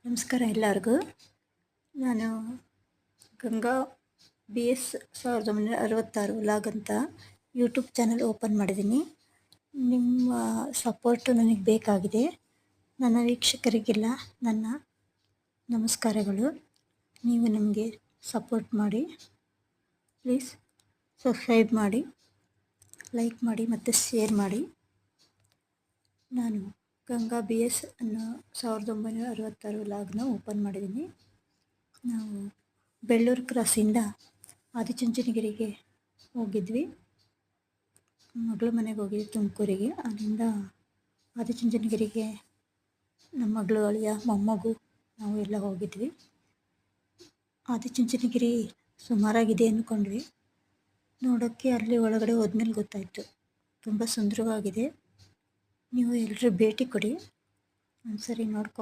ನಮಸ್ಕಾರ ಎಲ್ಲರಿಗೂ. ನಾನು ಗಂಗಾ BS 1966 ವ್ಲಾಗ್ ಅಂತ ಯೂಟ್ಯೂಬ್ ಚಾನಲ್ ಓಪನ್ ಮಾಡಿದ್ದೀನಿ. ನಿಮ್ಮ ಸಪೋರ್ಟು ನನಗೆ ಬೇಕಾಗಿದೆ. ನನ್ನ ವೀಕ್ಷಕರಿಗೆಲ್ಲ ನನ್ನ ನಮಸ್ಕಾರಗಳು. ನೀವು ನಮಗೆ ಸಪೋರ್ಟ್ ಮಾಡಿ, ಪ್ಲೀಸ್ ಸಬ್ಸ್ಕ್ರೈಬ್ ಮಾಡಿ, ಲೈಕ್ ಮಾಡಿ ಮತ್ತು ಶೇರ್ ಮಾಡಿ. ನಾನು ಗಂಗಾ BS ಅನ್ನೋ 1966 ವ್ಲಾಗ್ನ ಓಪನ್ ಮಾಡಿದ್ದೀನಿ. ನಾವು ಬೆಳ್ಳೂರು ಕ್ರಾಸಿಂದ ಆದಿಚುಂಚನಗಿರಿಗೆ ಹೋಗಿದ್ವಿ. ಮಗಳ ಮನೆಗೆ ಹೋಗಿದ್ವಿ ತುಮಕೂರಿಗೆ. ಅಲ್ಲಿಂದ ಆದಿಚುಂಚನಗಿರಿಗೆ ನಮ್ಮ ಮಗಳು, ಅಳಿಯ, ಮೊಮ್ಮಗು ನಾವು ಎಲ್ಲ ಹೋಗಿದ್ವಿ. ಆದಿಚುಂಚನಗಿರಿ ಸುಮಾರಾಗಿದೆ ಅಂದ್ಕೊಂಡ್ವಿ. ನೋಡೋಕ್ಕೆ ಅಲ್ಲಿ ಒಳಗಡೆ ಹೋದ್ಮೇಲೆ ಗೊತ್ತಾಯಿತು ತುಂಬ ಸುಂದರವಾಗಿದೆ. ನೀವು ಎಲ್ಲರೂ ಭೇಟಿ ಕೊಡಿ, ಒಂದ್ಸರಿ ನೋಡ್ಕೊಂಡು